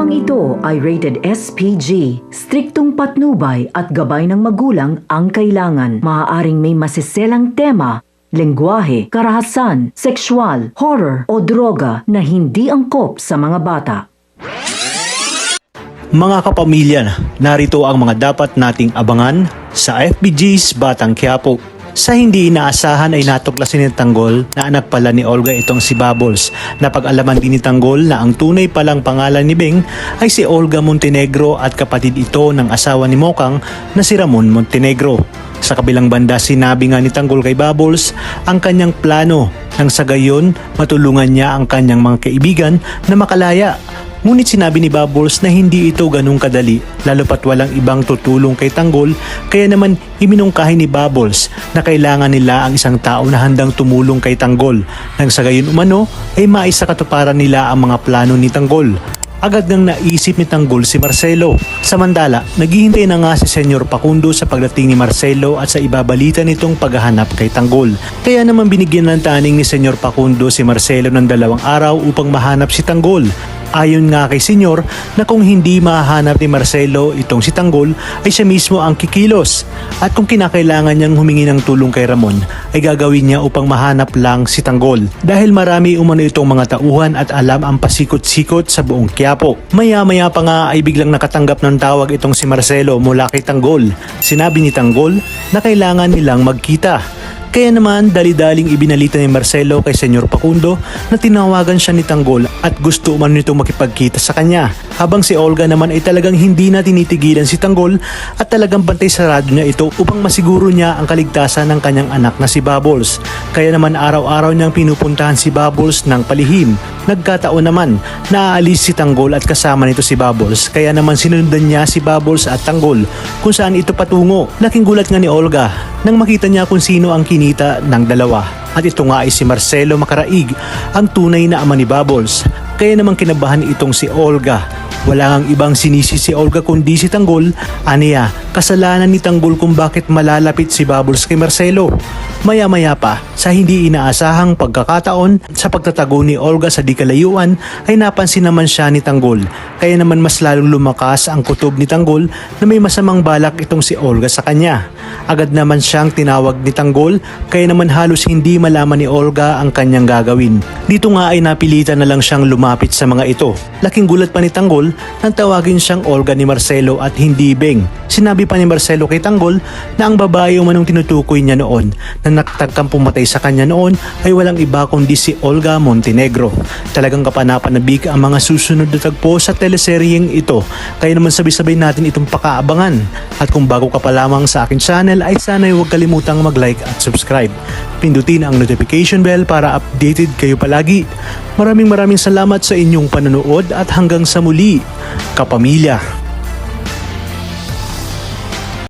Programang ito ay rated SPG. Striktong patnubay at gabay ng magulang ang kailangan. Maaaring may masiselang tema, lengguwahe, karahasan, sexual, horror o droga na hindi angkop sa mga bata. Mga kapamilya, narito ang mga dapat nating abangan sa FBG's Batang Quiapo. Sa hindi inaasahan ay natuklasin ni Tanggol na anak pala ni Olga itong si Bubbles. Napag-alaman din ni Tanggol na ang tunay palang pangalan ni Beng ay si Olga Montenegro at kapatid ito ng asawa ni Mokang na si Ramon Montenegro. Sa kabilang banda, sinabi nga ni Tanggol kay Bubbles ang kanyang plano nang sa gayon matulungan niya ang kanyang mga kaibigan na makalaya. Ngunit sinabi ni Bubbles na hindi ito ganung kadali, lalo pat walang ibang tutulong kay Tanggol, kaya naman iminungkahi ni Bubbles na kailangan nila ang isang tao na handang tumulong kay Tanggol, nang sa gayon umano ay maisakatuparan nila ang mga plano ni Tanggol. Agad nang naisip ni Tanggol si Marcelo. Samantala, naghihintay na nga si Senyor Facundo sa pagdating ni Marcelo at sa ibabalita nitong paghahanap kay Tanggol. Kaya naman binigyan ng taning ni Senyor Facundo si Marcelo ng 2 araw upang mahanap si Tanggol. Ayon nga kay Senyor na kung hindi mahanap ni Marcelo itong si Tanggol ay siya mismo ang kikilos, at kung kinakailangan niyang humingi ng tulong kay Ramon ay gagawin niya upang mahanap lang si Tanggol, dahil marami umano itong mga tauhan at alam ang pasikot-sikot sa buong Quiapo. Maya-maya pa nga ay biglang nakatanggap ng tawag itong si Marcelo mula kay Tanggol. Sinabi ni Tanggol na kailangan nilang magkita. Kaya naman dali-daling ibinalita ni Marcelo kay Senyor Facundo na tinawagan siya ni Tanggol at gusto umano nitong makipagkita sa kanya. Habang si Olga naman ay talagang hindi na tinitigilan si Tanggol at talagang bantay sarado niya ito upang masiguro niya ang kaligtasan ng kanyang anak na si Bubbles. Kaya naman araw-araw niyang pinupuntahan si Bubbles ng palihim. Nagkataon naman na aalis si Tanggol at kasama nito si Bubbles, kaya naman sinundan niya si Bubbles at Tanggol kung saan ito patungo. Laking gulat nga ni Olga nang makita niya kung sino ang kinita ng dalawa. At ito nga ay si Marcelo Macaraig, ang tunay na ama ni Bubbles. Kaya naman kinabahan itong si Olga. Wala ngang ibang sinisi si Olga kundi si Tanggol. Aniya, kasalanan ni Tanggol kung bakit malalapit si Bubbles kay Marcelo. Maya-maya pa, sa hindi inaasahang pagkakataon, sa pagtatago ni Olga sa di kalayuan, ay napansin naman siya ni Tanggol. Kaya naman mas lalong lumakas ang kutob ni Tanggol na may masamang balak itong si Olga sa kanya. Agad naman siyang tinawag ni Tanggol, kaya naman halos hindi malaman ni Olga ang kanyang gagawin. Dito nga ay napilitan na lang siyang lumapit sa mga ito. Laking gulat pa ni Tanggol nang tawagin siyang Olga ni Marcelo at hindi Beng. Sinabi pa ni Marcelo kay Tanggol na ang babae umanong tinutukoy niya noon na nakatagkang pumatay sa kanya noon ay walang iba kundi si Olga Montenegro. Talagang kapanapanabik ang mga susunod na tagpo sa teleseryeng ito, kaya naman sabay-sabay natin itong pakaabangan. At kung bago ka pa lamang sa akin channel ay sana'y huwag kalimutang mag-like at subscribe. Pindutin ang notification bell para updated kayo palagi. Maraming salamat sa inyong panonood at hanggang sa muli, kapamilya.